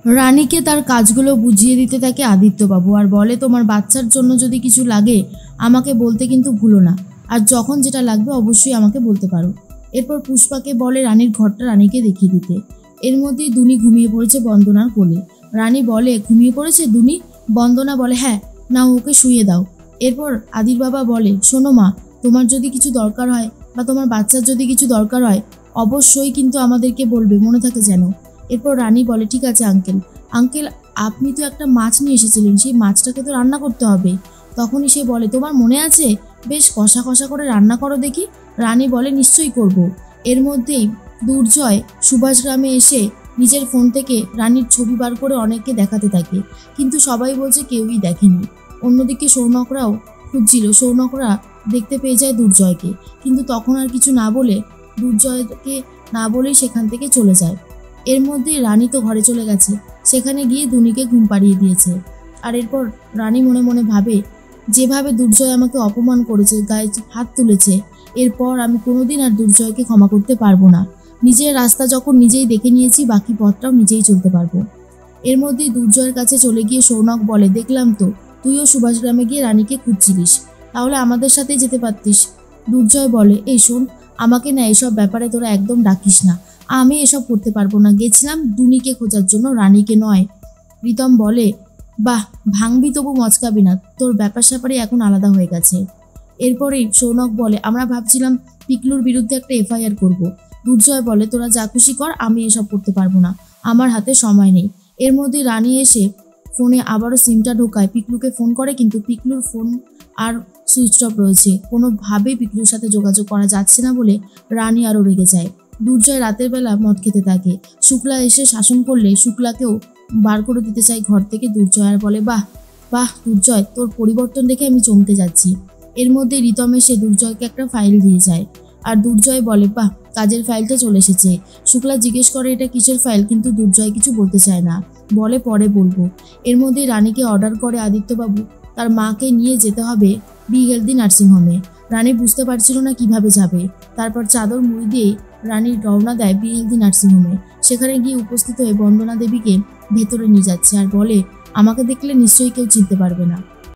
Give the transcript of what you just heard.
রানীকে তার কাজগুলো বুঝিয়ে দিতে থাকে আদিত্যবাবু, আর বলে তোমার বাচ্চার জন্য যদি কিছু লাগে আমাকে বলতে কিন্তু ভুলো না, আর যখন যেটা লাগবে অবশ্যই আমাকে বলতে পারো। এরপর পুষ্পাকে বলে রানীর ঘরটা রানীকে দেখিয়ে দিতে। এর মধ্যেই দুনি ঘুমিয়ে পড়েছে বন্দনার কোলে। রানী বলে ঘুমিয়ে পড়েছে দুনি? বন্দনা বলে হ্যাঁ, না ওকে শুইয়ে দাও। এরপর আদির বাবা বলে শোনো মা, তোমার যদি কিছু দরকার হয় বা তোমার বাচ্চার যদি কিছু দরকার হয় অবশ্যই কিন্তু আমাদেরকে বলবে, মনে থাকে যেন। এরপর রানী বলে ঠিক আছে আঙ্কেল। আঙ্কেল আপনি তো একটা মাছ নিয়ে এসেছিলেন, সেই মাছটাকে তো রান্না করতে হবে। তখনই সে বলে তোমার মনে আছে, বেশ কষা কষা করে রান্না করো দেখি। রানী বলে নিশ্চয়ই করব। এর মধ্যেই দুর্জয় সুভাষ গ্রামে এসে নিজের ফোন থেকে রানীর ছবি বার করে অনেককে দেখাতে থাকে, কিন্তু সবাই বলছে কেউই দেখেনি। অন্যদিকে সৌনকরাও খুঁজছিল, সৌনকরা দেখতে পেয়ে যায় দুর্জয়কে, কিন্তু তখন আর কিছু না বলে দুর্জয়কে না বলেই সেখান থেকে চলে যায়। এর মধ্যেই রানী তো ঘরে চলে গেছে, সেখানে গিয়ে দুনিকে ঘুম পাড়িয়ে দিয়েছে। আর এরপর রানী মনে মনে ভাবে যেভাবে দুর্জয় আমাকে অপমান করেছে, গায়ে হাত তুলেছে, এরপর আমি কোনোদিন আর দুর্জয়কে ক্ষমা করতে পারবো না। নিজের রাস্তা যখন নিজেই দেখে নিয়েছি, বাকি পথটাও নিজেই চলতে পারবো। এর মধ্যেই দুর্জয়ের কাছে চলে গিয়ে সৌনক বলে দেখলাম তো তুইও সুভাষ গ্রামে গিয়ে রানীকে খুঁজছিলিস, তাহলে আমাদের সাথেই যেতে পারতিস। দুর্জয় বলে এই শোন, আমাকে না এসব ব্যাপারে তোরা একদম ডাকিস না, আমি এসব করতে পারবো না। গেছিলাম দুনিকে খোঁজার জন্য, রানীকে নয়। প্রীতম বলে বাহ, ভাঙবি তবু মচকাবি না, তোর ব্যাপার স্যাপারে এখন আলাদা হয়ে গেছে। এরপরেই সৌনক বলে আমরা ভাবছিলাম পিকলুর বিরুদ্ধে একটা এফআইআর করব। দুর্জয় বলে তোরা যা খুশি কর, আমি এসব করতে পারবো না, আমার হাতে সময় নেই। এর মধ্যে রানী এসে ফোনে আবারও সিমটা ঢোকায়, পিকলুকে ফোন করে, কিন্তু পিকলুর ফোন আর সুইচ অফ রয়েছে, কোনোভাবেই পিকলুর সাথে যোগাযোগ করা যাচ্ছে না বলে রানী আরও রেগে যায়। দুর্জয় রাতের বেলা মদ খেতে থাকে, শুক্লা এসে শাসন করলে শুক্লাকেও বার করে দিতে চায় ঘর থেকে। দুর্জয় আর বলে বাহ বাহ দুর্জয়, তোর পরিবর্তন দেখে আমি চমকে যাচ্ছি। এর মধ্যে রিতম এসে দুর্জয়কে একটা ফাইল দিয়ে যায়, আর দুর্জয় বলে বাহ, কাজের ফাইলটা চলে এসেছে। শুক্লা জিজ্ঞেস করে এটা কিসের ফাইল, কিন্তু দুর্জয় কিছু বলতে চায় না, বলে পরে বলবো। এর মধ্যে রানীকে অর্ডার করে আদিত্যবাবু তার মাকে নিয়ে যেতে হবে বি হেলদি নার্সিংহোমে। রানী বুঝতে পারছিল না কিভাবে যাবে। তারপর চাদর মুড়ি দিয়ে রানী রওনা দেয় বি হেলদি নার্সিংহোমে। সেখানে গিয়ে উপস্থিত হয়ে বন্দনা দেবীকে ভেতরে নিয়ে যাচ্ছে, আর বলে আমাকে দেখলে নিশ্চয়ই কেউ চিনতে পারবে না।